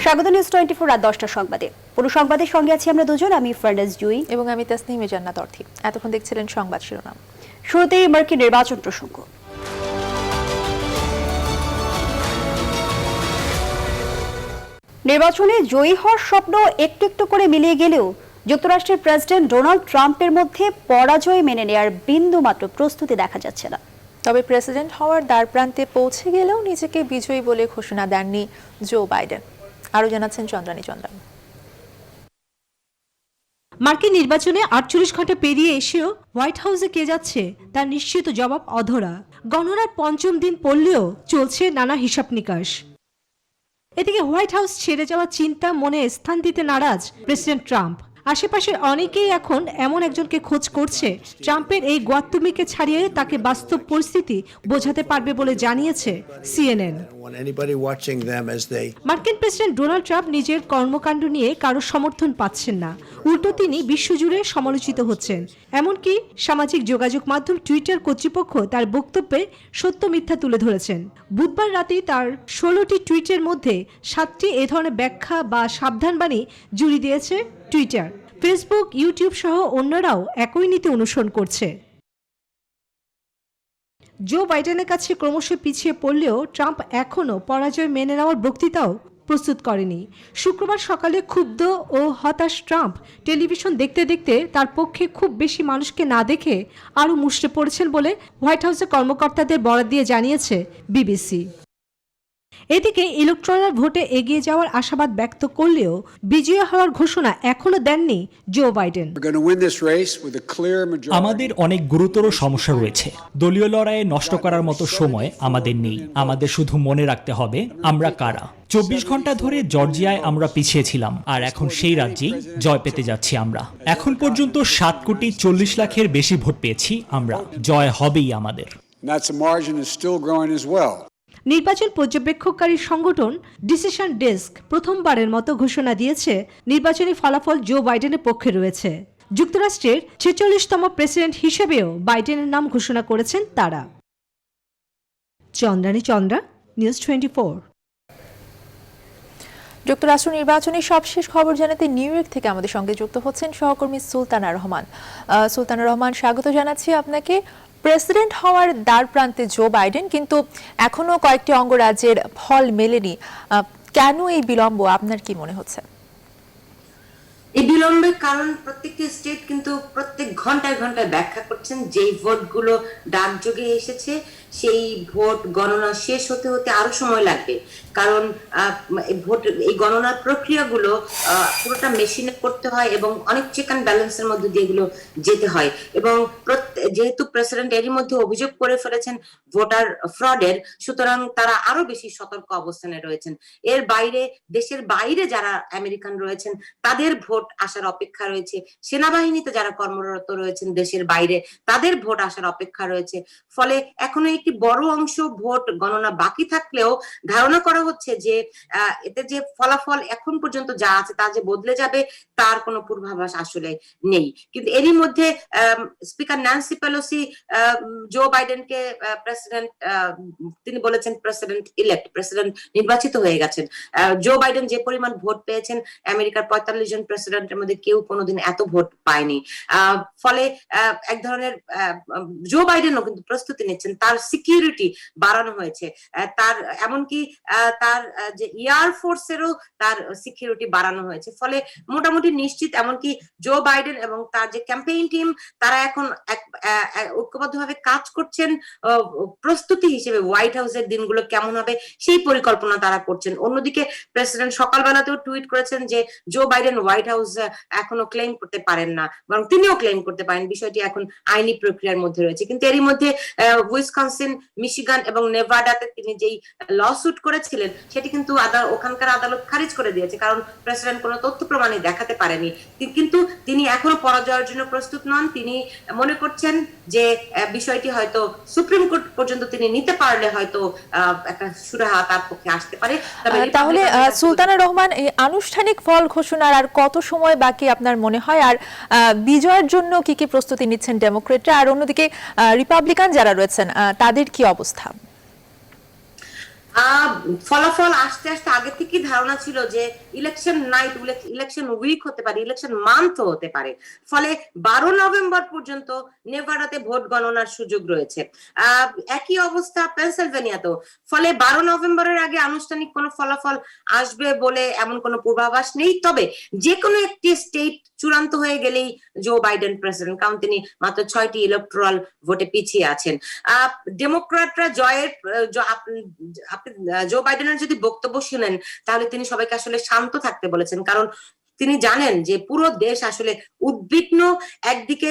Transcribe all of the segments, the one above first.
স্বাগত নিউজ 24 রাত 10টার সংবাদে। পুরো সংবাদের সঙ্গে আছি আমরা দুজন, আমি ফারনাজ জুই এবং আমি তাসনিম জান্নাত অর্থী। এতক্ষণ দেখছিলেন সংবাদ শিরোনাম। শুরুতেই মার্কিন নির্বাচন প্রসঙ্গ। নির্বাচনে জয়ী হওয়ার স্বপ্ন একটু একটু করে মিলিয়ে গেলেও যুক্তরাষ্ট্রের প্রেসিডেন্ট ডোনাল্ড ট্রাম্পের মধ্যে পরাজয় মেনে নেওয়ার বিন্দুমাত্র প্রস্তুতি দেখা যাচ্ছে না। তবে প্রেসিডেন্ট হওয়ার দ্বারপ্রান্তে পৌঁছে গেলেও নিজেকে বিজয়ী বলে ঘোষণা দেননি জো বাইডেন। আরো জানাচ্ছেন চন্দ্রানী চন্দ্রান। মার্কিন নির্বাচনে 48 ঘন্টা পেরিয়ে এসেও হোয়াইট হাউসে কে যাচ্ছে তার নিশ্চিত জবাব অধরা। গণনার পঞ্চম দিন পড়লেও চলছে নানা হিসাব নিকাশ। এদিকে হোয়াইট হাউস ছেড়ে যাওয়ার চিন্তা মনে স্থান দিতে নারাজ প্রেসিডেন্ট ট্রাম্প। আশেপাশের অনেকেই এখন এমন একজনকে খোঁজ করছে ট্রাম্পের এই গোয়াত্তুমিকে ছাড়িয়ে তাকে বাস্তব পরিস্থিতি বোঝাতে পারবে বলে জানিয়েছে সিএনএন। মার্কিন প্রেসিডেন্ট ডোনাল্ড ট্রাম্প নিজের কর্মকাণ্ড নিয়ে কারো সমর্থন পাচ্ছেন না, উল্টো তিনি বিশ্বজুড়ে সমালোচিত হচ্ছেন। এমনকি সামাজিক যোগাযোগ মাধ্যম টুইটার কর্তৃপক্ষ তার বক্তব্যে সত্য মিথ্যা তুলে ধরেছেন। বুধবার রাতেই তার 16টি টুইটের মধ্যে 7টি এ ধরনের ব্যাখ্যা বা সাবধানবাণী জুড়ে দিয়েছে টুইটার। ফেসবুক, ইউটিউব সহ অন্যরাও একই নীতি অনুসরণ করছে। জো বাইডেনের কাছে ক্রমশ পিছিয়ে পড়লেও ট্রাম্প এখনও পরাজয় মেনে নেওয়ার বক্তৃতাও প্রস্তুত করেনি। শুক্রবার সকালে ক্ষুব্ধ ও হতাশ ট্রাম্প টেলিভিশন দেখতে দেখতে তার পক্ষে খুব বেশি মানুষকে না দেখে আরও মুষড়ে পড়েছেন বলে হোয়াইট হাউসের কর্মকর্তাদের বরাত দিয়ে জানিয়েছে বিবিসি। এদিকে ইলেকট্রাল ভোটে এগিয়ে যাওয়ার আশাবাদ ব্যক্ত করলেও বিজয়ী হওয়ার ঘোষণা এখনো দেননি জো বাইডেন। আমাদের অনেক গুরুতর সমস্যা রয়েছে। দলীয় লড়াইয়ে নষ্ট করার মতো সময় আমাদের নেই। আমাদের শুধু মনে রাখতে হবে আমরা কারা। 24 ঘন্টা ধরে জর্জিয়ায় আমরা পিছিয়ে ছিলাম, আর এখন সেই রাজ্যেই জয় পেতে যাচ্ছি আমরা। এখন পর্যন্ত 7,40,00,000-এর বেশি ভোট পেয়েছি আমরা। জয় হবেই আমাদের। নির্বাচন পর্যবেক্ষককারী সংগঠন ডিসিশন ডেস্ক প্রথমবারের মতো ঘোষণা দিয়েছে নির্বাচনী ফলাফল জো বাইডেনের পক্ষে রয়েছে। যুক্তরাষ্ট্রের 46তম প্রেসিডেন্ট হিসেবেও বাইডেনের নাম ঘোষণা করেছেন তারা। চন্দ্রানী চন্দ্রা, নিউজ 24। যুক্তরাষ্ট্র নির্বাচনের সবশেষ খবর জানাতে নিউ ইয়র্ক থেকে আমাদের সঙ্গে যুক্ত হচ্ছেন সহকর্মী সুলতানা রহমান। সুলতানা রহমান, স্বাগত জানাচ্ছি আপনাকে। প্রেসিডেন্ট হওয়ার দ্বারপ্রান্তে জো বাইডেন, কিন্তু এখনো কয়েকটি অঙ্গরাজ্যের ফল মেলেনি। কেন এই বিলম্ব, আপনার কি মনে হচ্ছে? এই বিলম্বের কারণ প্রত্যেকটি স্টেট কিন্তু প্রত্যেক ঘন্টায় ঘন্টায় ব্যাখ্যা করছেন। যেই ভোটগুলো ডাকযোগে এসেছে সেই ভোট গণনা শেষ হতে হতে আরো সময় লাগবে, কারণ ভোট এই গণনার প্রক্রিয়াগুলো পুরোটা মেশিনে করতে হয় এবং অনেক চেক অ্যান্ড ব্যালেন্সের মধ্যে দিয়ে এগুলো যেতে হয়। এবং যেহেতু প্রেসিডেন্ট এরই মধ্যে অভিযোগ করে ফেলেছেন ভোটার ফ্রডের, সুতরাং তারা আরো বেশি সতর্ক অবস্থানে রয়েছেন। এর বাইরে দেশের বাইরে যারা আমেরিকান রয়েছেন তাদের ভোট আসার অপেক্ষা রয়েছে। সেনাবাহিনীতে যারা কর্মরত রয়েছেন দেশের বাইরে তাদের ভোট আসার অপেক্ষা রয়েছে। ফলে এখনো একটি বড় অংশ ভোট গণনা বাকি থাকলেও ধারণা করা হচ্ছে যে এতে যে ফলাফল এখন পর্যন্ত যা আছে তা যে বদলে যাবে তার কোনো পূর্বাভাস আসলে নেই। কিন্তু এরই মধ্যে স্পিকার ন্যান্সি পেলোসি জো বাইডেনকে প্রেসিডেন্ট, তিনি বলেছেন প্রেসিডেন্ট ইলেক্ট, প্রেসিডেন্ট নির্বাচিত হয়ে গেছেন। জো বাইডেন যে পরিমাণ ভোট পেয়েছেন আমেরিকার 45 জন প্রেসিডেন্টের মধ্যে কেউ কোনোদিন এত ভোট পায়নি। ফলে এক ধরনের জো বাইডেনও কিন্তু প্রস্তুতি নিচ্ছেন, তার সিকিউরিটি বাড়ানো হয়েছে, তার এমনকি তার যে এয়ার ফোর্সেরও তার সিকিউরিটি বাড়ানো হয়েছে। ফলে মোটামুটি নিশ্চিত, এমনকি জো বাইডেন এবং তার যে ক্যাম্পেইন টিম তারা এখন ঐক্যবদ্ধভাবে কাজ করছেন প্রস্তুতি হিসেবে হোয়াইট হাউসের দিনগুলো কেমন হবে সেই পরিকল্পনা তারা করছেন। অন্যদিকে প্রেসিডেন্ট সকালবেলাতেও টুইট করেছেন যে জো বাইডেন হোয়াইট হাউস এখনো ক্লেম করতে পারেন না, বরং তিনিও ক্লেম করতে পারেন, বিষয়টি এখন আইনি প্রক্রিয়ার মধ্যে রয়েছে। কিন্তু এরই মধ্যে উইসকনসিন, মিশিগান এবং নেভাডাতে তিনি যেই লসুট করেছিলেন সেটি কিন্তু ওখানকার আদালত খারিজ করে দিয়েছে, কারণ প্রেসিডেন্ট কোনো তথ্য প্রমাণই দেখাতে পারেনি। কিন্তু তিনি এখনো পরাজয়ের জন্য প্রস্তুত নন। তিনি মনে করছেন যে বিষয়টি হয়তো সুপ্রিম কোর্ট পর্যন্ত তিনি নিতে পারলে হয়তো একটা সুরাহা তার পক্ষে আসতে পারে। তাহলে সুলতানা রহমান, এই আনুষ্ঠানিক ফল ঘোষণার আর কত সময় বাকি আপনার মনে হয়, আর বিজয়ের জন্য কি কি প্রস্তুতি নিচ্ছেন ডেমোক্রেটরা, আর অন্যদিকে রিপাবলিকান যারা রয়েছেন তাদের কি অবস্থা? ফলাফল আসতে আসতে আগে থেকেই ধারণা ছিল যে ইলেকশন নাইট, ইলেকশন উইক হতে পারে, ইলেকশন মান্থ হতে পারে। ফলে 12 নভেম্বর পর্যন্ত নেভাডাতে ভোট গণনার সুযোগ রয়েছে। একই অবস্থা পেনসিলভেনিয়াতেও। ফলে 12 নভেম্বরের আগে আনুষ্ঠানিক কোনো ফলাফল আসবে বলে এমন কোনো পূর্বাভাস নেই। তবে যে কোনো একটি স্টেট চূড়ান্ত হয়ে গেলেই জো বাইডেন প্রেসিডেন্ট, কারণ তিনি মাত্র 6টি ইলেকটোরাল ভোটে পিছিয়ে আছেন। ডেমোক্র্যাটরা জয়ের আপনি জো বাইডেনের যদি বক্তব্য শুনেন তাহলে তিনি সবাইকে আসলে শান্ত থাকতে বলেছেন, কারণ তিনি জানেন যে পুরো দেশ আসলে উদ্বিগ্ন। একদিকে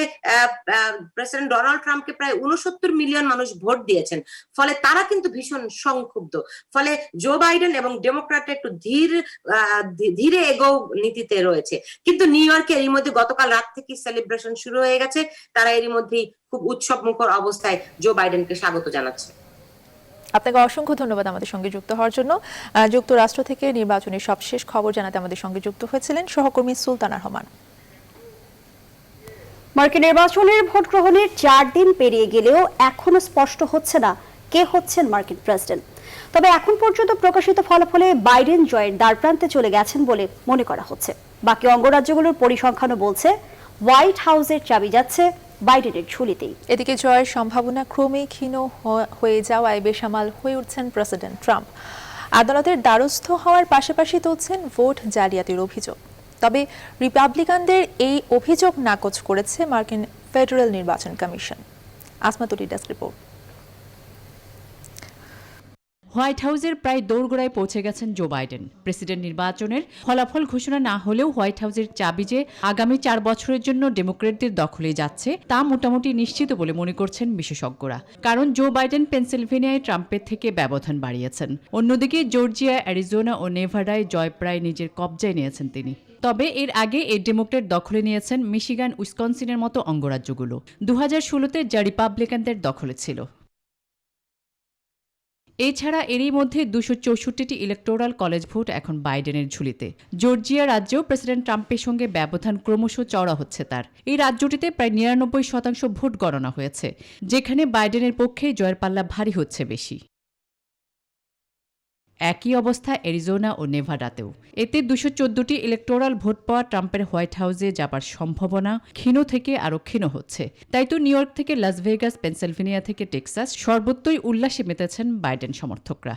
প্রেসিডেন্ট ডোনাল্ড ট্রাম্পকে প্রায় 69 মিলিয়ন মানুষ ভোট দিয়েছেন, ফলে তারা কিন্তু ভীষণ সংক্ষুব্ধ। ফলে জো বাইডেন এবং ডেমোক্র্যাট একটু ধীরে এগো নীতিতে রয়েছে। কিন্তু নিউ ইয়র্কে এর মধ্যে গতকাল রাত থেকে সেলিব্রেশন শুরু হয়ে গেছে। তারা এরই মধ্যেই খুব উৎসব মুখর অবস্থায় জো বাইডেনকে স্বাগত জানাচ্ছে। আপনাকে অসংখ্য ধন্যবাদ আমাদের সঙ্গে যুক্ত হওয়ার জন্য। যুক্তরাষ্ট্র থেকে নির্বাচনের সবশেষ খবর জানাতে আমাদের সঙ্গে যুক্ত হয়েছিলেন সহকর্মী সুলতানা রহমান। মার্কিন নির্বাচনের ভোট গ্রহণের 4 দিন পেরিয়ে গেলেও এখনো স্পষ্ট হচ্ছে না কে হচ্ছেন মার্কিন প্রেসিডেন্ট। তবে এখন পর্যন্ত প্রকাশিত ফলাফলে বাইডেন জয়ের দ্বারপ্রান্তে চলে গেছেন বলে মনে করা হচ্ছে। বাকি অঙ্গরাজ্যগুলোর পরিসংখ্যানও বলছে হোয়াইট হাউসের চাবি যাচ্ছে বাইডেনের ঝুলিতেই। এদিকে জয়ের সম্ভাবনা ক্রমেই ক্ষীণ হয়ে যাওয়ায় বেসামাল হয়ে উঠছেন প্রেসিডেন্ট ট্রাম্প। আদালতের দ্বারস্থ হওয়ার পাশাপাশি তুলছেন ভোট জালিয়াতির অভিযোগ। তবে রিপাবলিকানদের এই অভিযোগ নাকচ করেছে মার্কিন ফেডারেল নির্বাচন কমিশন। আসমাতুলি ডেস্ক রিপোর্ট। হোয়াইট হাউসের প্রায় দোরগোড়ায় পৌঁছে গেছেন জো বাইডেন। প্রেসিডেন্ট নির্বাচনের ফলাফল ঘোষণা না হলেও হোয়াইট হাউসের চাবি যে আগামী 4 বছরের জন্য ডেমোক্রেটদের দখলে যাচ্ছে তা মোটামুটি নিশ্চিত বলে মনে করছেন বিশেষজ্ঞরা। কারণ জো বাইডেন পেনসিলভেনিয়ায় ট্রাম্পের থেকে ব্যবধান বাড়িয়েছেন। অন্যদিকে জর্জিয়া, অ্যারিজোনা ও নেভাডায় জয় প্রায় নিজের কবজায় নিয়েছেন তিনি। তবে এর আগে এই ডেমোক্রেট দখলে নিয়েছেন মিশিগান, উইসকনসিনের মতো অঙ্গরাজ্যগুলো 2016-তে যা রিপাবলিকানদের দখলে ছিল। এছাড়া এরই মধ্যে 264টি ইলেকটোরাল কলেজ ভোট এখন বাইডেনের ঝুলিতে। জর্জিয়া রাজ্যেও প্রেসিডেন্ট ট্রাম্পের সঙ্গে ব্যবধান ক্রমশ চওড়া হচ্ছে তার। এই রাজ্যটিতে প্রায় 99% ভোট গণনা হয়েছে, যেখানে বাইডেনের পক্ষে জয়ের পাল্লা ভারী হচ্ছে বেশি। একই অবস্থা অ্যারিজোনা ও নেভাডাতেও। এতে 214টি ইলেকটোরাল ভোট পাওয়া ট্রাম্পের হোয়াইট হাউসে যাবার সম্ভাবনা ক্ষীণ থেকে আরও ক্ষীণ হচ্ছে। তাই তো নিউ ইয়র্ক থেকে লাস ভেগাস, পেনসিলভেনিয়া থেকে টেক্সাস সর্বত্রই উল্লাসে মেতেছেন বাইডেন সমর্থকরা।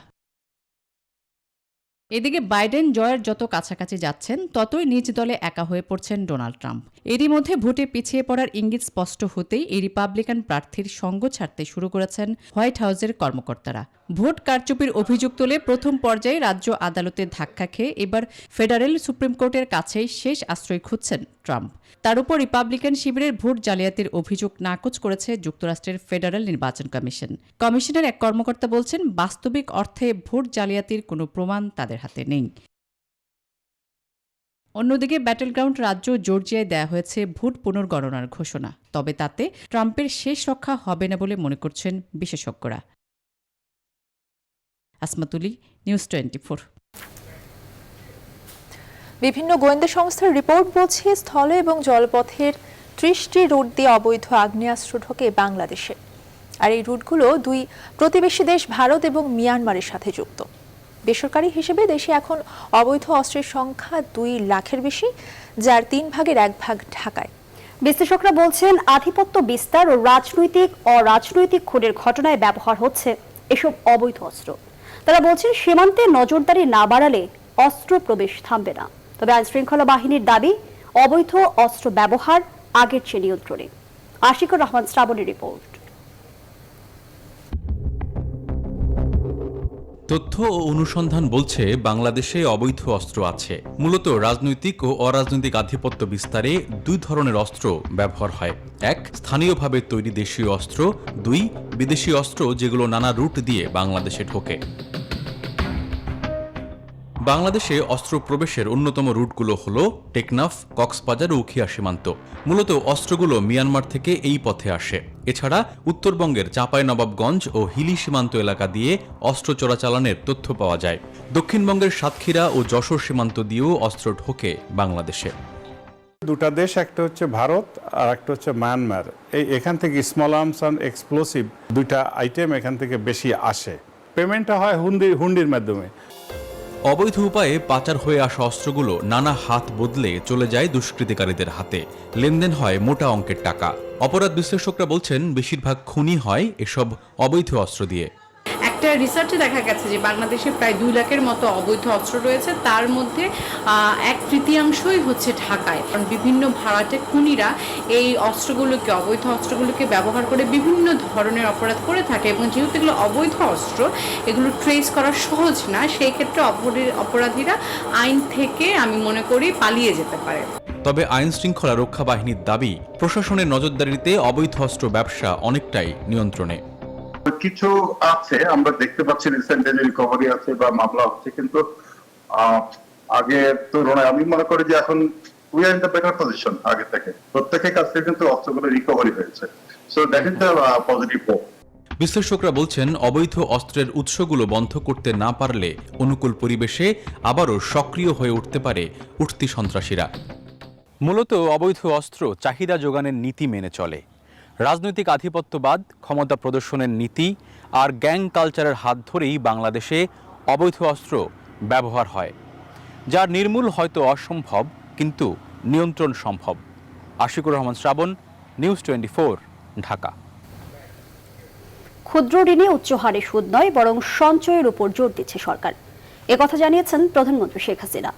এদিকে বাইডেন জয়ের যত কাছাকাছি যাচ্ছেন ততই নিজ দলে একা হয়ে পড়ছেন ডোনাল্ড ট্রাম্প। এরই মধ্যে ভোটে পিছিয়ে পড়ার ইঙ্গিত স্পষ্ট হতেই এই রিপাবলিকান প্রার্থীর সঙ্গ ছাড়তে শুরু করেছেন হোয়াইট হাউসের কর্মকর্তারা। ভোট কারচুপির অভিযোগ তুলে প্রথম পর্যায়ে রাজ্য আদালতে ধাক্কা খেয়ে এবার ফেডারেল সুপ্রিম কোর্টের কাছেই শেষ আশ্রয় খুঁজছেন ট্রাম্প। তার উপর রিপাবলিকান শিবিরের ভোট জালিয়াতির অভিযোগ নাকচ করেছে যুক্তরাষ্ট্রের ফেডারেল নির্বাচন কমিশন। কমিশনের এক কর্মকর্তা বলছেন, বাস্তবিক অর্থে ভোট জালিয়াতির কোনো প্রমাণ তাদের হাতে নেই। অন্যদিকে ব্যাটেলগ্রাউন্ড রাজ্য জর্জিয়ায় দেয়া হয়েছে ভোট পুনর্গণনার ঘোষণা। তবে তাতে ট্রাম্পের শেষ রক্ষা হবে না বলে মনে করছেন বিশেষজ্ঞরা। আসমাতুলি, নিউজ 24। বিভিন্ন গোয়েন্দা সংস্থার রিপোর্ট বলছে স্থল এবং জলপথের 30টি রুট দিয়ে অবৈধ আগ্নেয়াস্ত্র ঢোকে বাংলাদেশে। আর এই রুটগুলো 2 প্রতিবেশী দেশ ভারত এবং মিয়ানমারের সাথে যুক্ত। বেসরকারি হিসেবে দেশে এখন অবৈধ অস্ত্রের সংখ্যা 2 লাখের বেশি, যার 3 ভাগের 1 ভাগ ঢাকায়। বিশ্লেষকরা বলছেন আধিপত্য বিস্তার ও অরাজনৈতিক খুনের ঘটনায় ব্যবহার হচ্ছে এসব অবৈধ অস্ত্র। তারা বলছেন সীমান্তে নজরদারি না বাড়ালে অস্ত্র প্রবেশ থামবে না। তবে আইনশৃঙ্খলা বাহিনীর দাবি অবৈধ অস্ত্র ব্যবহার আগের চেয়ে নিয়ন্ত্রণে। আশিকুর রহমান শ্রাবণীর রিপোর্ট। তথ্য ও অনুসন্ধান বলছে বাংলাদেশে অবৈধ অস্ত্র আছে। মূলত রাজনৈতিক ও অরাজনৈতিক আধিপত্য বিস্তারে 2 ধরনের অস্ত্র ব্যবহার হয়। 1, স্থানীয়ভাবে তৈরি দেশীয় অস্ত্র। 2, বিদেশি অস্ত্র যেগুলো নানা রুট দিয়ে বাংলাদেশে ঢোকে। বাংলাদেশে অস্ত্র প্রবেশের অন্যতম রুটগুলো হল টেকনাফ, কক্সবাজার ও উখিয়া সীমান্ত। মূলত অস্ত্রগুলো মিয়ানমার থেকে এই পথে আসে। এছাড়া উত্তরবঙ্গের চাঁপাইনবাবগঞ্জ ও হিলি সীমান্ত এলাকা দিয়ে অস্ত্র চোরাচালানের তথ্য পাওয়া যায়। দক্ষিণবঙ্গের সাতক্ষীরা ও যশোর সীমান্ত দিয়েও অস্ত্র ঢোকে বাংলাদেশে। 2টা দেশ, একটা হচ্ছে ভারত আর একটা হচ্ছে মায়ানমার। এখান থেকে স্মল আর্মস অ্যান্ড এক্সপ্লোসিভ 2টা আইটেম এখান থেকে বেশি আসে। পেমেন্টটা হয় হুন্ডির মাধ্যমে। অবৈধ উপায়ে পাচার হয়ে আসা অস্ত্রগুলো নানা হাত বদলে চলে যায় দুষ্কৃতিকারীদের হাতে। লেনদেন হয় মোটা অঙ্কের টাকা। অপরাধ বিশ্লেষকরা বলছেন বেশিরভাগ খুনই হয় এসব অবৈধ অস্ত্র দিয়ে। একটা রিসার্চে দেখা গেছে যে বাংলাদেশে প্রায় 2 লাখের মতো অবৈধ অস্ত্র রয়েছে, তার মধ্যে 1/3 হচ্ছে ঢাকায়। কারণ বিভিন্ন ভাড়াটে খুনিরা এই অস্ত্রগুলোকে, অবৈধ অস্ত্রগুলোকে ব্যবহার করে বিভিন্ন ধরনের অপরাধ করে থাকে, এবং যেহেতু এগুলো অবৈধ অস্ত্র, এগুলো ট্রেস করা সহজ না, সেই ক্ষেত্রে অপরাধীরা আইন থেকে আমি মনে করি পালিয়ে যেতে পারে। তবে আইন শৃঙ্খলা রক্ষা বাহিনীর দাবি, প্রশাসনের নজরদারিতে অবৈধ অস্ত্র ব্যবসা অনেকটাই নিয়ন্ত্রণে। কিছু আছে, আমরা দেখতে পাচ্ছি রিসেন্ট রিকভারি আছে বা মামলা হচ্ছে, কিন্তু আগের তুলনায় আমি মনে করি যে এখন we are in the better position আগে থেকে। প্রত্যেকের কাছ থেকে কিন্তু অস্ত্রগুলো রিকভারি হয়েছে, so that is the positive hope. বিশ্লেষকরা বলছেন অবৈধ অস্ত্রের উৎসগুলো বন্ধ করতে না পারলে অনুকূল পরিবেশে আবারও সক্রিয় হয়ে উঠতে পারে উঠতি সন্ত্রাসীরা। মূলত অবৈধ অস্ত্র চাহিদা যোগানের নীতি মেনে চলে। রাজনৈতিক আধিপত্যবাদ, ক্ষমতা প্রদর্শনের নীতি আর গ্যাং কালচারের হাত ধরেই বাংলাদেশে অবৈধ অস্ত্র ব্যবহার হয়, যার নির্মূল হয়তো অসম্ভব, কিন্তু নিয়ন্ত্রণ সম্ভব। আশিকুর রহমান শ্রাবণ, নিউজ 24, ঢাকা। ক্ষুদ্র ঋণে উচ্চ হারে সুদ নয়, বরং সঞ্চয়ের উপর জোর দিচ্ছে সরকার। একথা জানিয়েছেন প্রধানমন্ত্রী শেখ হাসিনা।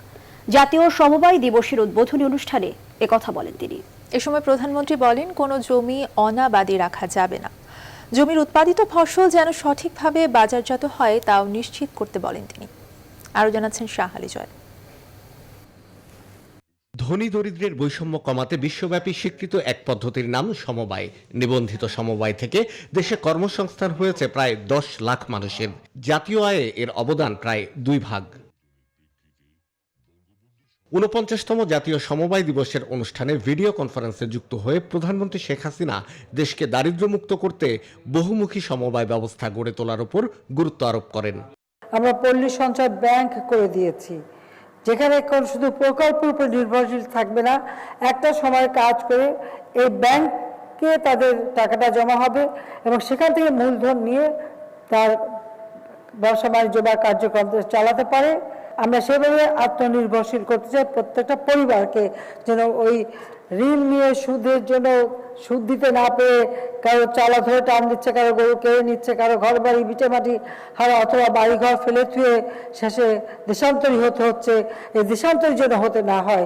জাতীয় সমবায় দিবসের উদ্বোধনী অনুষ্ঠানে একথা বলেন তিনি। এ সময় প্রধানমন্ত্রী বলেন, কোনো জমি অনাবাদি রাখা যাবে না। জমির উৎপাদিত ফসল যেন সঠিকভাবে বাজারজাত হয় তাও নিশ্চিত করতে বলেন তিনি। আরও জানাচ্ছেন শাহ আলী জয়। ধনী দরিদ্রের বৈষম্য কমাতে বিশ্বব্যাপী স্বীকৃত এক পদ্ধতির নাম সমবায়। নিবন্ধিত সমবায় থেকে দেশে কর্মসংস্থান হয়েছে প্রায় 10 লাখ মানুষের। জাতীয় আয়ে এর অবদান প্রায় 2 ভাগ। 49তম জাতীয় সমবায় দিবসের অনুষ্ঠানে ভিডিও কনফারেন্সে যুক্ত হয়ে প্রধানমন্ত্রী শেখ হাসিনা দেশকে দারিদ্র্যমুক্ত করতে বহুমুখী সমবায় ব্যবস্থা গড়ে তোলার উপর গুরুত্ব আরোপ করেন। আমরা পল্লী সঞ্চয় ব্যাংক করে দিয়েছি, যেখানে শুধু প্রকল্পের উপর নির্ভরশীল থাকবে না, একটা সময় কাজ করে এই ব্যাংকে তাদের টাকাটা জমা হবে এবং সেখান থেকে মূলধন নিয়ে তার ব্যবসা বাণিজ্য বা কার্যক্রম চালাতে পারে। আমরা সেভাবে আত্মনির্ভরশীল করতে চাই প্রত্যেকটা পরিবারকে, যেন ওই ঋণ নিয়ে সুদের জন্য সুদ দিতে না পেরে কারো চালা ধরে টান দিচ্ছে, কারো গরু কেড়ে নিচ্ছে, কারো ঘর বাড়ি ভিটে মাটি হারা অথবা বাড়ি ঘর ফেলে থুয়ে শেষে দেশান্তরী হতে হচ্ছে, এই দেশান্তরী যেন হতে না হয়।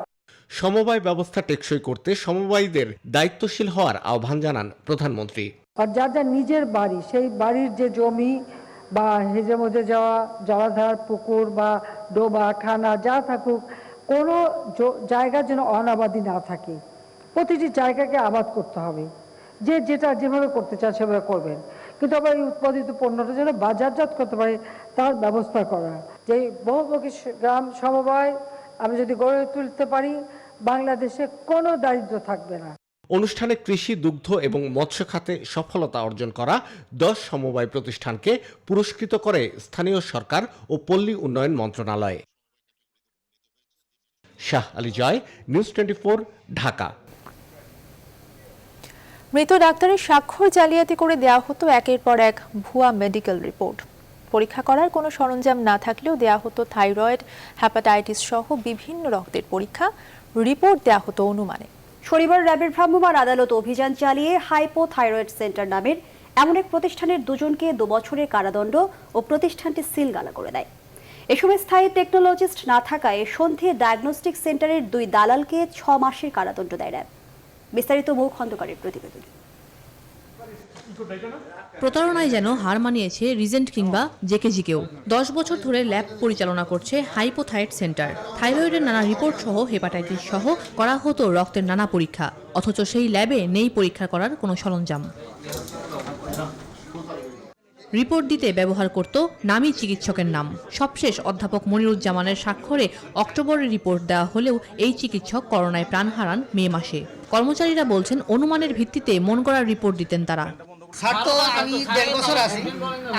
সমবায় ব্যবস্থা টেকসই করতে সমবায়ীদের দায়িত্বশীল হওয়ার আহ্বান জানান প্রধানমন্ত্রী। আর যার যার নিজের বাড়ি, সেই বাড়ির যে জমি বা হেজের মধ্যে যাওয়া জলাধার, পুকুর বা ডোবা, খানা যা থাকুক, কোনো জায়গা যেন অনাবাদি না থাকে। প্রতিটি জায়গাকে আবাদ করতে হবে। যে যেটা যেভাবে করতে চান সেভাবে করবেন, কিন্তু আবার এই উৎপাদিত পণ্যটা যেন বাজারজাত করতে পারে তার ব্যবস্থা করা। যে বহুমুখী গ্রাম সমবায় আমরা যদি গড়ে তুলতে পারি, বাংলাদেশে কোনো দারিদ্র্য থাকবে না। অনুষ্ঠানে কৃষি, দুগ্ধ এবং মৎস্য খাতে সফলতা অর্জন করা 10 সমবায় প্রতিষ্ঠানকে পুরস্কৃত করে স্থানীয় সরকার ও পল্লী উন্নয়ন মন্ত্রণালয়। শাহ আলী জয়, নিউজ 24, ঢাকা। মৃত ডাক্তারের স্বাক্ষর জালিয়াতি করে দেয়া হতো একের পর এক ভুয়া মেডিকেল রিপোর্ট। পরীক্ষা করার কোনো সরঞ্জাম না থাকলেও দেয়া হতো থাইরয়েড, হ্যাপাটাইটিস সহ বিভিন্ন রক্তের পরীক্ষা। রিপোর্ট দেয়া হতো অনুমানে। শনিবার র্যাবের ভ্রাম্যমাণ আদালত অভিযান চালিয়ে হাইপোথাইরয়েড সেন্টার নামের এমন এক প্রতিষ্ঠানের 2 জনকে 2 বছরের কারাদণ্ড ও প্রতিষ্ঠানটি সিলগালা করে দেয়। এ সময় স্থায়ী টেকনোলজিস্ট না থাকায় সন্ধে ডায়াগনস্টিক সেন্টারের 2 দালালকে 6 মাসের কারাদণ্ড দেয় র্যাব। বিস্তারিত মুখ খন্দকারের প্রতিবেদন। প্রতারণায় যেন হার মানিয়েছে রিজেন্ট কিংবা জেকেজিকেও। 10 বছর ধরে ল্যাব পরিচালনা করছে হাইপোথাইরয়েড সেন্টার। থাইরয়েডের নানা রিপোর্ট সহ হেপাটাইটিস সহ করা হতো রক্তের নানা পরীক্ষা, অথচ সেই ল্যাবে নেই পরীক্ষা করার কোনো সরঞ্জাম। রিপোর্ট দিতে ব্যবহার করত নামী চিকিৎসকের নাম। সবশেষ অধ্যাপক মনিরুজ্জামানের স্বাক্ষরে অক্টোবরের রিপোর্ট দেওয়া হলেও এই চিকিৎসক করোনায় প্রাণ হারান মে মাসে। কর্মচারীরা বলছেন অনুমানের ভিত্তিতে মন গড়া রিপোর্ট দিতেন তারা। স্যার তো আমি 1.5 বছর আছি,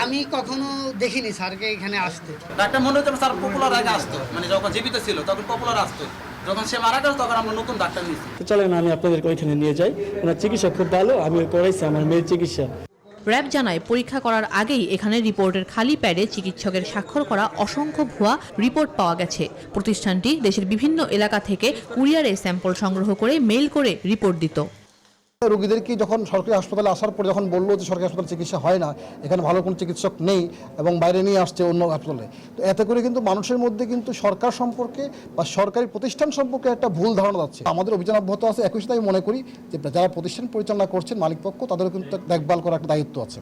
আমি কখনো দেখিনি স্যারকে এখানে আসতে। ডাক্তার মনে হচ্ছে স্যার পপুলার আগে আসতো, মানে যখন জীবিত ছিল তখন পপুলার আসতো, যখন সে মারা গেল তখন আমরা নতুন ডাক্তার নিয়েছি। চলেন আমি আপনাদেরকে ওইখানে নিয়ে যাই, ওনার চিকিৎসা খুব ভালো, আমি করাইছি আমার মেয়ের চিকিৎসা। র্যাব জানায় পরীক্ষা করার আগেই এখানে রিপোর্টের খালি প্যাডে চিকিৎসকের স্বাক্ষর করা অসংখ্য ভুয়া রিপোর্ট পাওয়া গেছে। প্রতিষ্ঠানটি দেশের বিভিন্ন এলাকা থেকে কুরিয়ারে স্যাম্পল সংগ্রহ করে মেইল করে রিপোর্ট দিত। রোগীদেরকে যখন সরকারি হাসপাতালে আসার পর যখন বললো যে সরকারি হাসপাতালে চিকিৎসা হয় না, এখানে ভালো কোনো চিকিৎসক নেই এবং বাইরে নিয়ে আসছে অন্য হাসপাতালে, তো এতে করে কিন্তু মানুষের মধ্যে কিন্তু সরকার সম্পর্কে বা সরকারি প্রতিষ্ঠান সম্পর্কে একটা ভুল ধারণা যাচ্ছে। আমাদের অভিযান অব্যাহত আছে। একই সাথে আমি মনে করি যে যারা প্রতিষ্ঠান পরিচালনা করছেন মালিকপক্ষ, তাদেরও কিন্তু দেখভাল করার একটা দায়িত্ব আছে।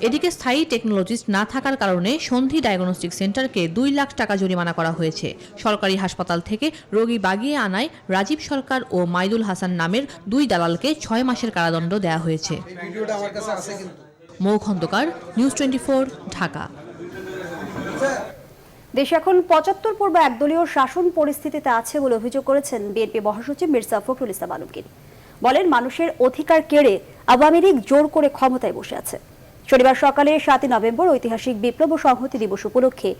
এদিকে স্থায়ী টেকনোলজিস্ট না থাকার কারণে সন্ধি ডায়াগনস্টিক সেন্টারকে 2 লাখ টাকা জরিমানা করা হয়েছে। সরকারি হাসপাতাল থেকে রোগী বাগিয়ে আনায় রাজীব সরকার ও মাইদুল হাসান নামের 2 দালালকে 6 মাসের কারাদণ্ড দেওয়া হয়েছে। মৌ খন্দকার, নিউজ 24, ঢাকা। দেশ এখন 75 পূর্ব একদলীয় শাসন পরিস্থিতিতে আছে বলে অভিযোগ করেছেন বিএনপি মহাসচিব মির্জা ফখরুল ইসলাম আলমগীর। বলেন, মানুষের অধিকার কেড়ে আওয়ামী লীগ জোর করে ক্ষমতায় বসে আছে। শনিবার সকালে 7 নভেম্বর ঐতিহাসিক বিপ্লব ও সংহতি দিবস উপলক্ষে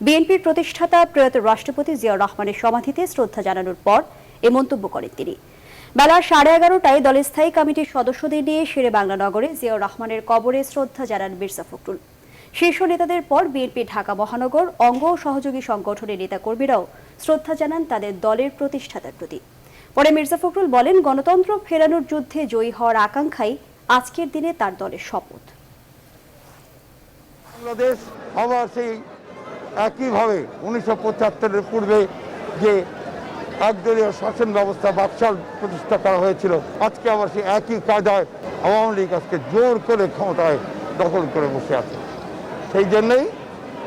বিএনপির প্রতিষ্ঠাতা প্রয়াত রাষ্ট্রপতি জিয়াউর রহমানের সমাধিতে শ্রদ্ধা জানানোর পর এ মন্তব্য করেন তিনি। বেলা 11:30টায় দলের স্থায়ী কমিটির সদস্যদের নিয়ে শেরে বাংলা নগরে জিয়াউর রহমানের কবরে শ্রদ্ধা জানান মির্জা ফখরুল। শীর্ষ নেতাদের পর বিএনপি ঢাকা মহানগর অঙ্গ ও সহযোগী সংগঠনের নেতাকর্মীরাও শ্রদ্ধা জানান তাদের দলের প্রতিষ্ঠাতার প্রতি। পরে মির্জা ফখরুল বলেন, গণতন্ত্র ফেরানোর যুদ্ধে জয়ী হওয়ার আকাঙ্ক্ষাই আজকের দিনে তার দলের শপথ। বাংলাদেশ আবার সেই একইভাবে 1975-এর পূর্বে যে একদলীয় শাসন ব্যবস্থা বাকশাল প্রতিষ্ঠা করা হয়েছিল, আজকে আবার সেই একই কায়দায় আওয়ামী লীগ আজকে জোর করে ক্ষমতায় দখল করে বসে আছে। সেই জন্যই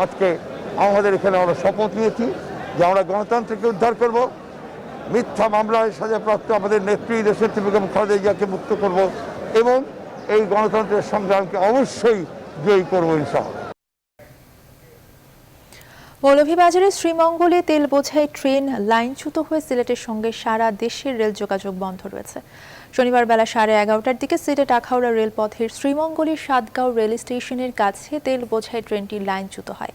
আজকে আমাদের এখানে আমরা শপথ নিয়েছি যে আমরা গণতন্ত্রকে উদ্ধার করব, মিথ্যা মামলায় সাজাপ্রাপ্ত আমাদের নেত্রী দেশনেত্রী বেগম খালেদা জিয়াকে মুক্ত করব এবং এই গণতন্ত্রের সংগ্রামকে অবশ্যই জয়ী করব ইনশাআল্লাহ। মৌলভীবাজারের শ্রীমঙ্গলে তেল বোঝাই ট্রেন লাইনচ্যুত হয়ে সিলেটের সঙ্গে সারা দেশের রেল যোগাযোগ বন্ধ রয়েছে। শনিবার বেলা 11:30টার দিকে সিলেট আখাউড়া রেলপথের শ্রীমঙ্গলের সাতগাঁও রেল স্টেশনের কাছে তেল বোঝাই ট্রেনটি লাইনচ্যুত হয়।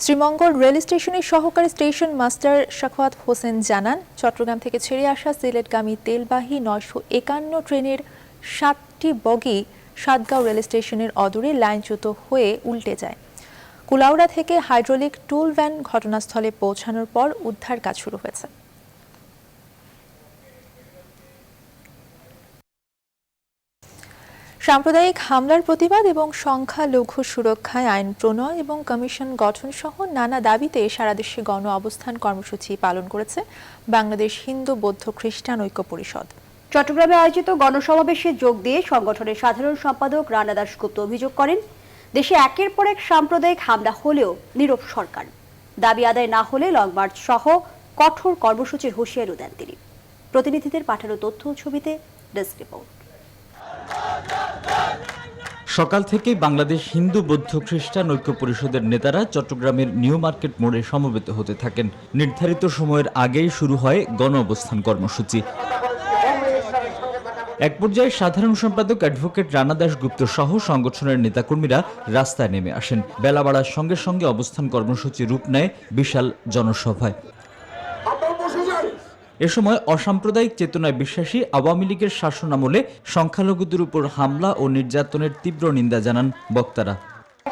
শ্রীমঙ্গল রেল স্টেশনের সহকারী স্টেশন মাস্টার শাখাওয়াত হোসেন জানান, চট্টগ্রাম থেকে ছেড়ে আসা সিলেটগামী তেলবাহী 951 ট্রেনের 7টি বগি সাতগাঁও রেল স্টেশনের অদূরে লাইনচ্যুত হয়ে উল্টে যায়। কুলাউড়া থেকে হাইড্রোলিক টুল ভ্যান ঘটনাস্থলে পৌঁছানোর পর উদ্ধার কাজ শুরু হয়েছে। সাম্প্রদায়িক হামলার প্রতিবাদ এবং সংখ্যালঘু সুরক্ষায় আইন প্রণয় এবং কমিশন গঠন সহ নানা দাবিতে সারা দেশে গণ অবস্থান কর্মসূচি পালন করেছে বাংলাদেশ হিন্দু বৌদ্ধ খ্রিস্টান ঐক্য পরিষদ। চট্টগ্রামে আয়োজিত গণসমাবেশে যোগ দিয়ে সংগঠনের সাধারণ সম্পাদক রানা দাশগুপ্ত অভিযোগ করেন, দেশে একের পর এক সাম্প্রদায়িক হামলা হলেও নীরব সরকার। দাবি আদায় না হলে লং মার্চ সহ কঠোর কর্মসূচির হুঁশিয়ারিও দেন তিনি। প্রতিনিধিদের পাঠানো তথ্য ও ছবিতে ডেস্ক রিপোর্ট। সকাল থেকে বাংলাদেশ হিন্দু বৌদ্ধ খ্রিস্টান ঐক্য পরিষদের নেতারা চট্টগ্রামের নিউ মার্কেট মোড়ে সমবেত হতে থাকেন। নির্ধারিত সময়ের আগেই শুরু হয় গণ অবস্থান কর্মসূচি। এক পর্যায়ে সাধারণ সম্পাদক অ্যাডভোকেট রানা দাশগুপ্ত সহ সংগঠনের নেতাকর্মীরা রাস্তায় নেমে আসেন। বেলা বাড়ার সঙ্গে সঙ্গে অবস্থান কর্মসূচি রূপ নেয় বিশাল জনসভায়। এ সময় অসাম্প্রদায়িক চেতনায় বিশ্বাসী আওয়ামী লীগের শাসনামলে সংখ্যালঘুদের উপর হামলা ও নির্যাতনের তীব্র নিন্দা জানান বক্তারা।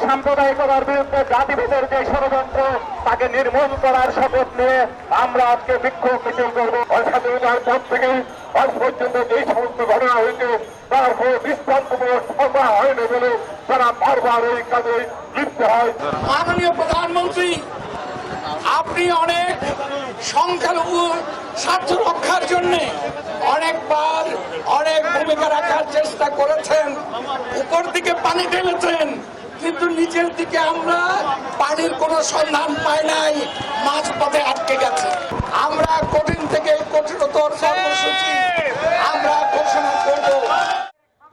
সাম্প্রদায়িকতার বিরুদ্ধে জাতিভেদের যে ষড়যন্ত্র, তাকে নির্মূল করার শপথ নিয়ে আমরা আজকে বিক্ষোভ মিছিল করবো। স্বাধীনতার পর থেকে আজ পর্যন্ত যে সমস্ত ঘটনা হয়েছে তার কোনো দৃষ্টান্তমূলক ক্ষমা হয়নি বলে তারা বারবার এই কাজে লিপ্ত হয়। মাননীয় প্রধানমন্ত্রী, আপনি অনেক সংখ্যালঘু স্বার্থ রক্ষার জন্য অনেকবার অনেক ভূমিকা রাখার চেষ্টা করেছেন, উপর দিকে পানি ঢেলেছেন, কিন্তু নিচের দিকে আমরা পানির কোনো সন্ধান পাই নাই, মাঝপথে আটকে গেছে। আমরা কঠিন থেকে কঠিনতর কর্মসূচি আমরা ঘোষণা করব।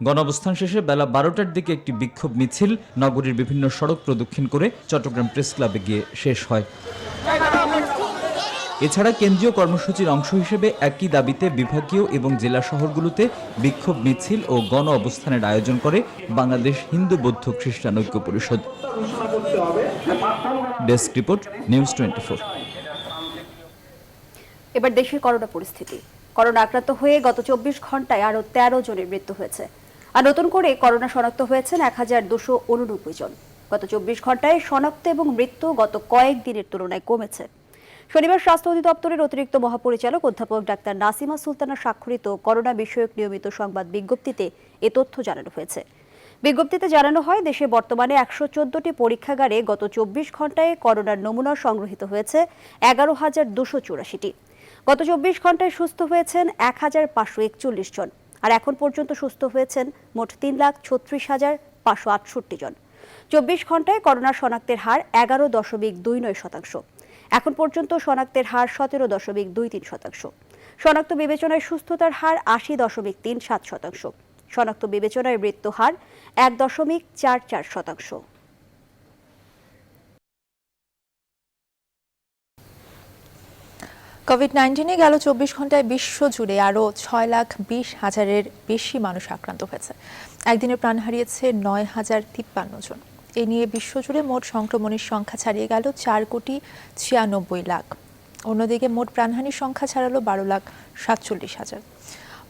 গণঅবস্থান শেষে বেলা 12টার দিকে একটি বিক্ষোভ মিছিল নগরীর বিভিন্ন সড়ক প্রদক্ষিণ করে চট্টগ্রাম প্রেস ক্লাবে গিয়ে শেষ হয়। এছাড়া কেন্দ্রীয় কর্মসূচির অংশ হিসেবে একই দাবিতে বিভাগীয় এবং জেলা শহরগুলোতে বিক্ষোভ মিছিল ও গণ অবস্থানের আয়োজন করে বাংলাদেশ হিন্দু বৌদ্ধ খ্রিস্টান ঐক্য পরিষদ। Desk report, news 24। এবার দেশের করোনা পরিস্থিতি। করোনা আক্রান্ত হয়ে গত 24 ঘন্টায় আরও 13 জনের মৃত্যু হয়েছে। আর নতুন করে করোনা শনাক্ত হয়েছেন 1289 জন। গত 24 ঘন্টায় শনাক্ত এবং মৃত্যু গত কয়েকদিনের তুলনায় কমেছে। শনিবার স্বাস্থ্য অধিদপ্তরের অতিরিক্ত মহাপরিচালক অধ্যাপক ডাক্তার নাসিমা সুলতানা স্বাক্ষরিত করোনা বিষয়ক নিয়মিত সংবাদ বিজ্ঞপ্তিতে এ তথ্য জানানো হয়েছে। বিজ্ঞপ্তিতে জানানো হয়, দেশে বর্তমানে 114টি পরীক্ষাগারে গত 24 ঘন্টায় করোনার নমুনা সংগ্রহীত হয়েছে 11,284টি। গত 24 ঘন্টায় সুস্থ হয়েছেন 1,541 জন। আর এখন পর্যন্ত সুস্থ হয়েছেন মোট 3,36,568 জন। 24 ঘন্টায় করোনা শনাক্তের হার 11.29%। এখন পর্যন্ত শনাক্তের হার 17.23%। শনাক্ত বিবেচনায় সুস্থতার হার 80.37%। শনাক্ত বিবেচনায় মৃত্যু হার 1.44%। কোভিড-19-এ গেল 24 ঘন্টায় বিশ্বজুড়ে আরও 6,20,000-এর বেশি মানুষ আক্রান্ত হয়েছে। একদিনে প্রাণ হারিয়েছে 9,053 জন। এ নিয়ে বিশ্বজুড়ে মোট সংক্রমণের সংখ্যা ছাড়িয়ে গেল 4,96,00,000। অন্যদিকে মোট প্রাণহানির সংখ্যা ছাড়ালো 12,47,000।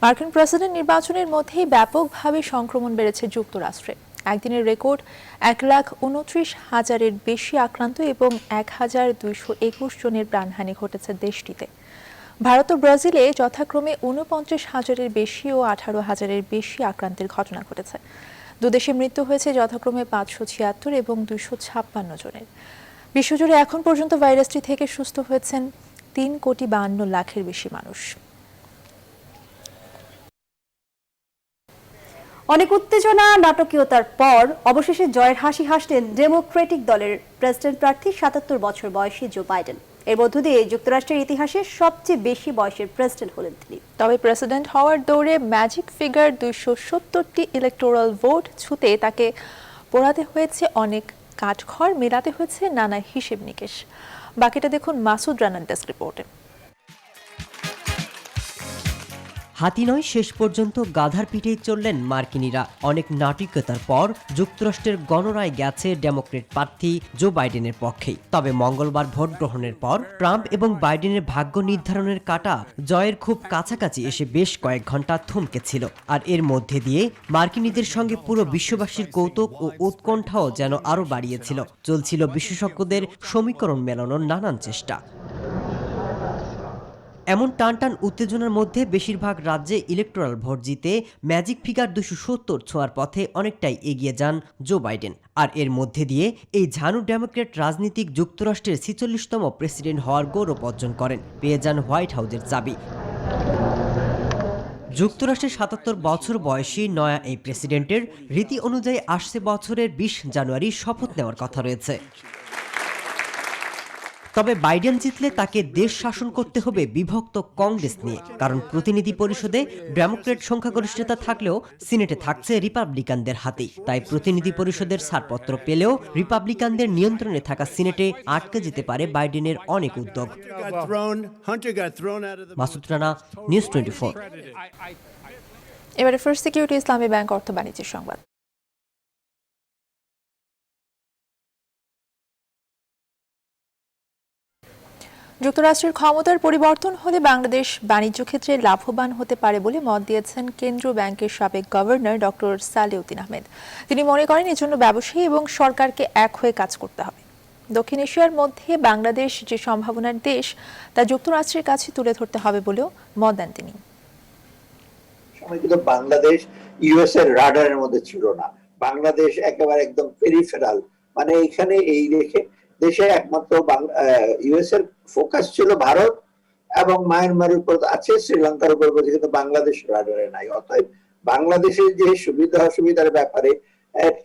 মার্কিন প্রেসিডেন্ট নির্বাচনের মধ্যেই ব্যাপকভাবে সংক্রমণ বেড়েছে যুক্তরাষ্ট্রে। একদিনের রেকর্ড 1,29,000-এর বেশি আক্রান্ত এবং 1,221 জনের প্রাণহানি ঘটেছে দেশটিতে। ভারত ও ব্রাজিলে যথাক্রমে 49,000-এর বেশি ও 18,000-এর বেশি আক্রান্তের ঘটনা ঘটেছে। দুদেশে মৃত্যু হয়েছে যথাক্রমে 576 এবং 256 জনের। বিশ্বজুড়ে এখন পর্যন্ত ভাইরাসটি থেকে সুস্থ হয়েছেন 3,52,00,000-এর বেশি মানুষ। অনেক উত্তেজনা, নাটকীয়তার পর অবশেষে জয়ের হাসি হাসলেন ডেমোক্রেটিক দলের প্রেসিডেন্ট প্রার্থী 77 বছর বয়সী জো বাইডেন। এর মধ্য দিয়ে যুক্তরাষ্ট্রের ইতিহাসে সবচেয়ে বেশি বয়সের প্রেসিডেন্ট হলেন তিনি। তবে প্রেসিডেন্ট হওয়ার দৌড়ে ম্যাজিক ফিগার 270টি ইলেকটোরাল ভোট ছুঁতে তাকে পোড়াতে হয়েছে অনেক কাঠখড়, মেলাতে হয়েছে নানা হিসেব নিকেশ। বাকিটা দেখুন মাসুদ রানার ডেস্ক রিপোর্টে। হাতি নয়, শেষ পর্যন্ত গাধার পিঠেই চললেন মার্কিনীরা। অনেক নাটকীয়তার পর যুক্তরাষ্ট্রের গণরায় গেছে ডেমোক্রেট প্রার্থী জো বাইডেনের পক্ষেই। তবে মঙ্গলবার ভোট গ্রহণের পর ট্রাম্প এবং বাইডেনের ভাগ্য নির্ধারণের কাঁটা জয়ের খুব কাছাকাছি এসে বেশ কয়েক ঘন্টা থমকেছিল। আর এর মধ্যে দিয়ে মার্কিনীদের সঙ্গে পুরো বিশ্ববাসীর কৌতুক ও উৎকণ্ঠাও যেন আরও বাড়িয়েছিল। চলছিল বিশেষজ্ঞদের সমীকরণ মেলানোর নানান চেষ্টা। এমন টানটান উত্তেজনার মধ্যে বেশিরভাগ রাজ্যে ইলেকটোরাল ভোট জিতে ম্যাজিক ফিগার 270 ছোঁয়ার পথে অনেকটাই এগিয়ে যান জো বাইডেন। আর এর মধ্যে দিয়ে এই ঝানু ডেমোক্রেট রাজনীতিক যুক্তরাষ্ট্রের 46তম প্রেসিডেন্ট হওয়ার গৌরব অর্জন করেন, পেয়ে যান হোয়াইট হাউসের চাবি। যুক্তরাষ্ট্রের 77 বছর বয়সী নয়া এই প্রেসিডেন্টের রীতি অনুযায়ী আসছে বছরের 20 জানুয়ারি শপথ নেওয়ার কথা রয়েছে। তবে বাইডেন জিতলে তাকে দেশ শাসন করতে হবে বিভক্ত কংগ্রেস নিয়ে, কারণ প্রতিনিধি পরিষদে ডেমোক্রেট সংখ্যাগরিষ্ঠতা থাকলেও সিনেটে থাকছে রিপাবলিকানদের হাতেই। তাই প্রতিনিধি পরিষদের ছাড়পত্র পেলেও রিপাবলিকানদের নিয়ন্ত্রণে থাকা সিনেটে আটকে যেতে পারে বাইডেনের অনেক উদ্যোগ। মাসুদ রানা, নিউজ 24। এবারে ফার্স্ট সিকিউরিটি ইসলামী ব্যাংক অর্থ বাণিজ্যের সংবাদ। যুক্তরাষ্ট্রের ক্ষমতার পরিবর্তন হলে বাংলাদেশ বাণিজ্য ক্ষেত্রে লাভবান হতে পারে বলে মত দিয়েছেন কেন্দ্রীয় ব্যাংকের সাবেক গভর্নর ডক্টর সালেউদ্দিন আহমেদ। তিনি মনে করেন এজন্য ব্যবসায়ী এবং সরকারকে এক হয়ে কাজ করতে হবে। দক্ষিণ এশিয়ার মধ্যে বাংলাদেশ যে সম্ভাবনার দেশ তা যুক্তরাষ্ট্রের কাছে তুলে ধরতে হবে বলেও মত দেন তিনি। কিন্তু বাংলাদেশ ইউএস এর রাডারের মধ্যে ছিল না। বাংলাদেশ একেবারে একদম পেরিফেরাল, মানে এখানে এই দেশে একমাত্র ইউএস এর ফোকাস ছিল ভারত এবং মায়ানমারের উপর আছে, শ্রীলঙ্কার উপর, কিন্তু বাংলাদেশ রাডারে নাই। অতএব বাংলাদেশের যে সুবিধা অসুবিধার ব্যাপারে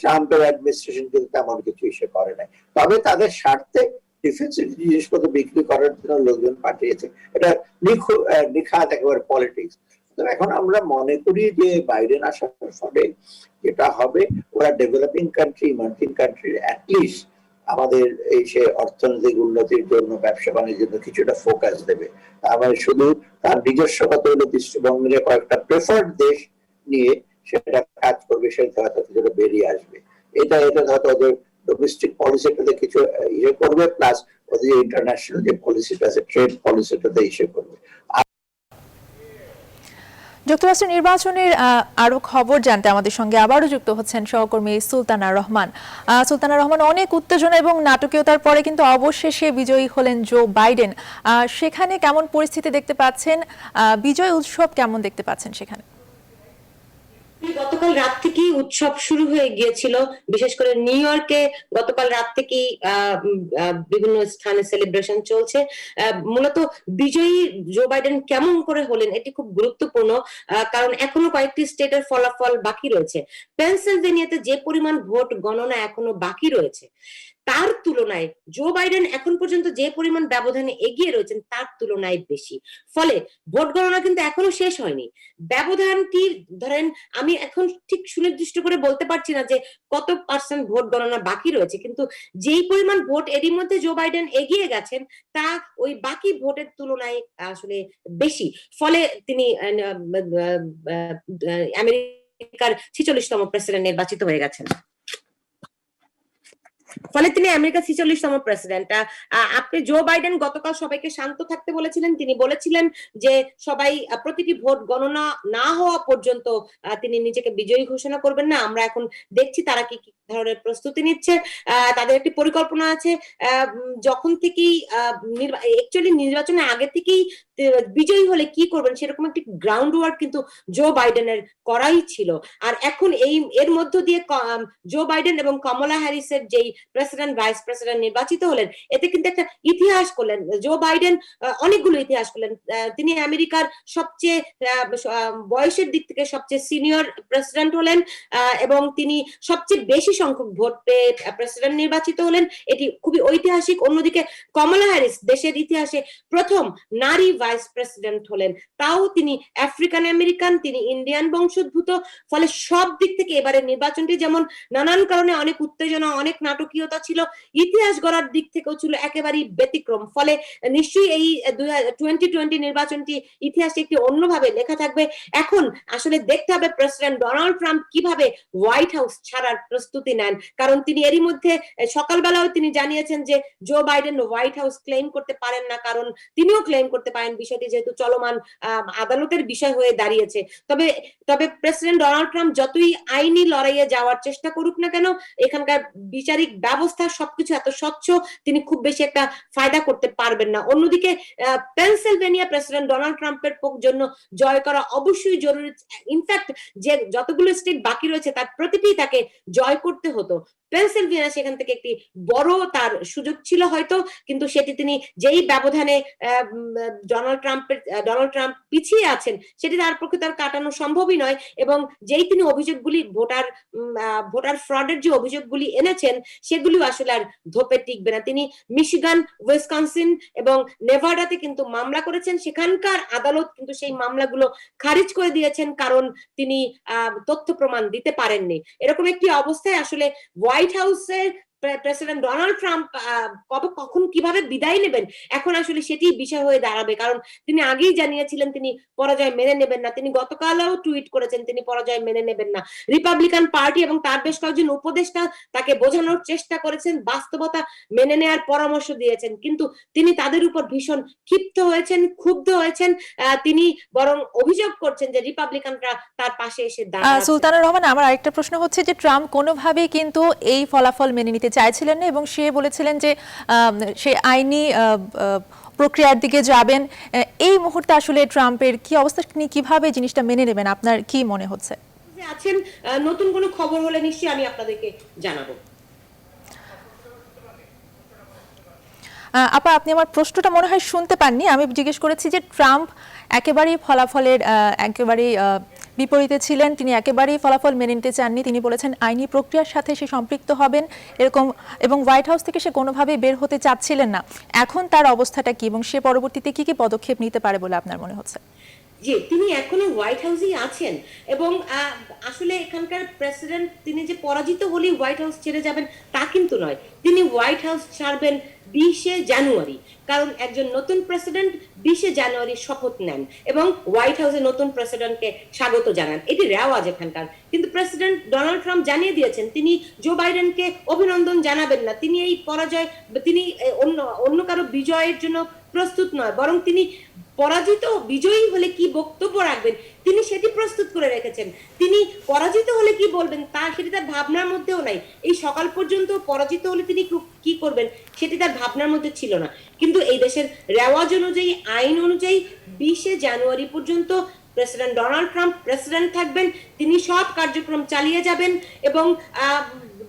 ট্রাম্পের অ্যাডমিনিস্ট্রেশন কিন্তু তেমন কিছু ইস্যু করে নাই। তবে তাদের স্বার্থে ডিফেন্সের জিনিসপত্র বিক্রি করার জন্য লোকজন পাঠিয়েছে। এটা নিখাত একেবারে পলিটিক্স। এখন আমরা মনে করি যে বাইডেন আসার ফলে যেটা হবে, ওরা developing country, emerging country at least আমাদের এই সে অর্থনৈতিক উন্নতির জন্য, ব্যবসা বাণিজ্যের জন্য কিছুটা ফোকাস দেবে। আমার শুধু তার নিজস্ব কতগুলো দৃষ্টিভঙ্গির কয়েকটা প্রেফার্ড দেশ নিয়ে সেটা কাজ করবে, সেটা হয়তো কিছুটা বেরিয়ে আসবে। এটা হয়তো ওদের ডোমেস্টিক পলিসিটাতে কিছু ইয়ে করবে, প্লাস ওদের ইন্টারন্যাশনাল যে পলিসিটা আছে, ট্রেড পলিসিটাতে ইয়ে করবে। যুক্তরাষ্ট্রের নির্বাচনের আরো খবর জানতে আমাদের সঙ্গে আবারও যুক্ত হচ্ছেন সহকর্মী সুলতানা রহমান। সুলতানা রহমান, অনেক উত্তেজনা এবং নাটকীয়তার পরে কিন্তু অবশেষে বিজয়ী হলেন জো বাইডেন। সেখানে কেমন পরিস্থিতি দেখতে পাচ্ছেন? বিজয় উৎসব কেমন দেখতে পাচ্ছেন সেখানে? গতকাল রাত থেকেই উৎসব শুরু হয়ে গিয়েছিল, বিশেষ করে নিউ ইয়র্কে গতকাল রাত থেকেই বিভিন্ন স্থানে সেলিব্রেশন চলছে। মূলত বিজয়ী জো বাইডেন কেমন করে হলেন এটি খুব গুরুত্বপূর্ণ, কারণ এখনো কয়েকটি স্টেটের ফলাফল বাকি রয়েছে। পেনসিলভেনিয়াতে যে পরিমাণ ভোট গণনা এখনো বাকি রয়েছে তার তুলনায় জো বাইডেন এখন পর্যন্ত যে পরিমাণ ব্যবধানে এগিয়ে রয়েছেন তার তুলনায় বেশি। ফলে ভোট গণনা কিন্তু এখনো শেষ হয়নি। ব্যবধানটি ধরেন আমি এখন ঠিক সুনির্দিষ্ট করে বলতে পারছি না যে কত পার্সেন্ট ভোট গণনা বাকি রয়েছে, কিন্তু যেই পরিমাণ ভোট এরই মধ্যে জো বাইডেন এগিয়ে গেছেন তা ওই বাকি ভোটের তুলনায় আসলে বেশি। ফলে তিনি আমেরিকার 46তম প্রেসিডেন্ট নির্বাচিত হয়ে গেছেন। ফলে তিনি আমেরিকার 46তম প্রেসিডেন্ট। আপনি জো বাইডেন গতকাল সবাইকে শান্ত থাকতে বলেছিলেন। তিনি বলেছিলেন যে সবাই প্রতিটি ভোট গণনা না হওয়া পর্যন্ত তিনি নিজেকে বিজয়ী ঘোষণা করবেন না। আমরা এখন দেখছি তারা কি কি ধরনের প্রস্তুতি নিচ্ছে। তাদের একটি পরিকল্পনা আছে যখন থেকেই অ্যাকচুয়ালি নির্বাচনের আগে থেকেই বিজয়ী হলে কি করবেন সেরকম একটি গ্রাউন্ড ওয়ার্ক কিন্তু জো বাইডেনের করাই ছিল। আর এখন এর মধ্য দিয়ে জো বাইডেন এবং কমলা হ্যারিসের যেই প্রেসিডেন্ট ভাইস প্রেসিডেন্ট নির্বাচিত হলেন এতে কিন্তু একটা ইতিহাস করলেন। জো বাইডেন অনেকগুলো ইতিহাস করলেন। তিনি আমেরিকার সবচেয়ে বয়সের দিক থেকে সবচেয়ে সিনিয়র প্রেসিডেন্ট হলেন এবং তিনি সবচেয়ে বেশি সংখ্যক ভোট পেয়ে প্রেসিডেন্ট নির্বাচিত হলেন। এটি খুবই ঐতিহাসিক। অন্যদিকে কমলা হ্যারিস দেশের ইতিহাসে প্রথম নারী ভাইস প্রেসিডেন্ট হলেন, তাও তিনি আফ্রিকান আমেরিকান, তিনি ইন্ডিয়ান বংশোদ্ভূত। ফলে সব দিক থেকে এবারে নির্বাচনটি যেমন নানান কারণে অনেক উত্তেজনা অনেক নাটকীয়তা ছিল, ইতিহাস গড়ার দিক থেকেও ছিল একেবারেই ব্যতিক্রম। ফলে নিশ্চয়ই এই 2020 নির্বাচনটি ইতিহাসে একটি অন্যভাবে লেখা থাকবে। এখন আসলে দেখতে হবে প্রেসিডেন্ট ডোনাল্ড ট্রাম্প কিভাবে হোয়াইট হাউস ছাড়ার প্রস্তুতি নেন, কারণ তিনি এরই মধ্যে সকালবেলাও তিনি জানিয়েছেন যে Joe Biden White House claim করতে পারেন না, কারণ তিনিও ক্লেম করতে পারেন বিষয়টি যেহেতু চলমান আদালতের বিষয় হয়ে দাঁড়িয়েছে। তবে প্রেসিডেন্ট ডোনাল্ড ট্রাম্প যতই আইনি লড়াইয়ে যাওয়ার চেষ্টা করুক না কেন, এখানকার বিচারিক ব্যবস্থা সবকিছু এত স্বচ্ছ তিনি খুব বেশি একটা ফায়দা করতে পারবেন না। অন্যদিকে পেনসিলভেনিয়া প্রেসিডেন্ট ডোনাল্ড ট্রাম্পের জন্য জয় করা অবশ্যই জরুরি। ইনফ্যাক্ট যে যতগুলো স্টেট বাকি রয়েছে তার প্রতিটি তাকে জয় করতে হতো। পেনসিলভেনিয়া সেখান থেকে একটি বড় তার সুযোগ ছিল হয়তো, কিন্তু সেটি তিনি যেই ব্যবধানে ডোনাল্ড ট্রাম্প পিছিয়ে আছেন সেটি তার পক্ষে তার কাটানো সম্ভবই নয়। এবং যেই তিনি অভিযোগগুলি ভোটার ফ্রডের যে অভিযোগগুলি এনেছেন সেগুলি আসলে আর ধোপে টিকবে না। তিনি মিশিগান, উইসকনসিন এবং নেভাডাতে কিন্তু মামলা করেছেন, সেখানকার আদালত কিন্তু সেই মামলাগুলো খারিজ করে দিয়েছেন, কারণ তিনি তথ্য প্রমাণ দিতে পারেননি। এরকম একটি অবস্থায় আসলে হোয়াইট হাউসের প্রেসিডেন্ট ডোনাল্ড ট্রাম্প কখন কিভাবে বিদায় নেবেন এখন আসলে সেটি বিষয় হয়ে দাঁড়াবে, কারণ তিনি আগেই জানিয়েছিলেন তিনি পরাজয় মেনে নেবেন না। তিনি গতকালও টুইট করেছেন তিনি পরাজয় মেনে নেবেন না। রিপাবলিকান পার্টি এবং তার বেশ কয়েকজন উপদেষ্টা তাকে বোঝানোর চেষ্টা করেছেন, বাস্তবতা মেনে নেওয়ার পরামর্শ দিয়েছেন, কিন্তু তিনি তাদের উপর ভীষণ ক্ষিপ্ত হয়েছেন, ক্ষুব্ধ হয়েছেন। তিনি বরং অভিযোগ করছেন যে রিপাবলিকানরা তার পাশে এসে দাঁড়াচ্ছে। সুলতানা রহমান, আমার আরেকটা প্রশ্ন হচ্ছে যে ট্রাম্প কোনোভাবেই কিন্তু এই ফলাফল মেনে নিতে চাইছিলেন না এবং সে বলেছিলেন যে সে আইনি প্রক্রিয়ার দিকে যাবেন। এই মুহূর্তে আসলে ট্রাম্পের কি অবস্থা, তিনি কিভাবে জিনিসটা মেনে নেবেন আপনার কি মনে হচ্ছে? আছেন নতুন কোনো খবর হলে নিশ্চয়ই আমি আপনাদেরকে জানাবো। আপা, আপনি আমার প্রশ্নটা মনে হয় শুনতে পাননি। আমি জিজ্ঞেস করেছি যে ট্রাম্প একেবারেই ফলাফলের একেবারেই বিপরীতে ছিলেন, তিনি একেবারেই ফলাফল মেনে নিতে চাননি। তিনি বলেছেন আইনি প্রক্রিয়ার সাথে সে সম্পৃক্ত হবেন এরকম, এবং হোয়াইট হাউস থেকে সে কোনোভাবেই বের হতে চাচ্ছিলেন না। এখন তার অবস্থাটা কি এবং সে পরবর্তীতে কি কি পদক্ষেপ নিতে পারে বলে আপনার মনে হচ্ছে? জি, তিনি এখনো হোয়াইট হাউসেই আছেন এবং আসলে এখানকার প্রেসিডেন্ট তিনি যে পরাজিত হলেই হোয়াইট হাউস ছেড়ে যাবেন তা কিন্তু নয়। তিনি হোয়াইট হাউস ছাড়বেন 20শে জানুয়ারি, কারণ একজন নতুন প্রেসিডেন্ট 20শে জানুয়ারি শপথ নেন এবং হোয়াইট হাউসে নতুন প্রেসিডেন্টকে স্বাগত জানান। এটি রেওয়াজ এখানকার। কিন্তু প্রেসিডেন্ট ডোনাল্ড ট্রাম্প জানিয়ে দিয়েছেন তিনি জো বাইডেনকে অভিনন্দন জানাবেন না। তিনি এই পরাজয়, তিনি অন্য কারো বিজয়ের জন্য প্রস্তুত নয়, বরং তিনি পরাজিত বিজয়ী হলে কি বক্তব্য রাখবেন তিনি সেটি প্রস্তুত করে রেখেছেন। তিনি পরাজিত হলে কি বলবেন সেটি তার ভাবনার মধ্যেও নাই। এই সকাল পর্যন্ত পরাজিত হলে তিনি কি করবেন সেটি তার ভাবনার মধ্যে ছিল না। কিন্তু এই দেশের রেওয়াজ অনুযায়ী, আইন অনুযায়ী 20 জানুয়ারি পর্যন্ত প্রেসিডেন্ট ডোনাল্ড ট্রাম্প প্রেসিডেন্ট থাকবেন, তিনি সব কার্যক্রম চালিয়ে যাবেন এবং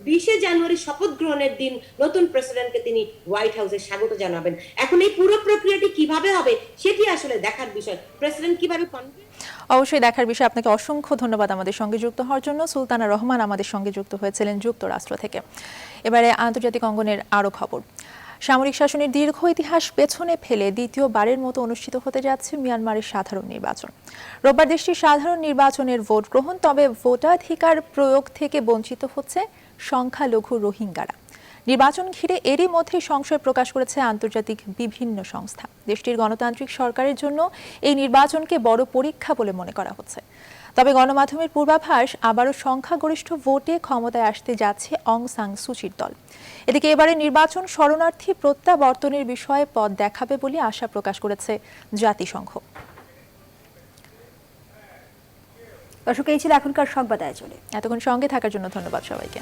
20 জানুয়ারি শপথ গ্রহণের দিন নতুন প্রেসিডেন্টকে তিনি হোয়াইট হাউসে স্বাগত জানাবেন। এখন এই পুরো প্রক্রিয়াটি কিভাবে হবে সেটি আসলে দেখার বিষয়। প্রেসিডেন্ট কিভাবে অবশ্যই দেখার বিষয়। আপনাকে অসংখ্য ধন্যবাদ আমাদের সঙ্গে যুক্ত হওয়ার জন্য। সুলতানা রহমান আমাদের সঙ্গে যুক্ত হয়েছিলেন যুক্তরাষ্ট্র থেকে। এবারে আন্তর্জাতিক অঙ্গনের আরও খবর। সামরিক শাসনের দীর্ঘ ইতিহাস পেছনে ফেলে দ্বিতীয়বারের মতো অনুষ্ঠিত হতে যাচ্ছে মিয়ানমারের সাধারণ নির্বাচন। রোববার দেশটির সাধারণ নির্বাচনের ভোট গ্রহণ, তবে ভোটাধিকার প্রয়োগ থেকে বঞ্চিত হচ্ছে সংখ্যালঘু রোহিঙ্গারা। নির্বাচন ঘিরে এরই মধ্যে সংশয় প্রকাশ করেছে আন্তর্জাতিক বিভিন্ন সংস্থা। দেশটির গণতান্ত্রিক সরকারের জন্য এই নির্বাচনকে বড় পরীক্ষা বলে মনে করা হচ্ছে। তবে গণমাধ্যমের পূর্বাভাস আবারও সংখ্যাগরিষ্ঠ ভোটে ক্ষমতায় আসতে যাচ্ছে অং সান সুচির দল। এদিকে এবারে নির্বাচন শরণার্থী প্রত্যাবর্তনের বিষয়ে পথ দেখাবে বলে আশা প্রকাশ করেছে জাতিসংঘ। দর্শক, এই ছিল এখনকার সংবাদ আয়োজনে। এতক্ষণ সঙ্গে থাকার জন্য ধন্যবাদ সবাইকে।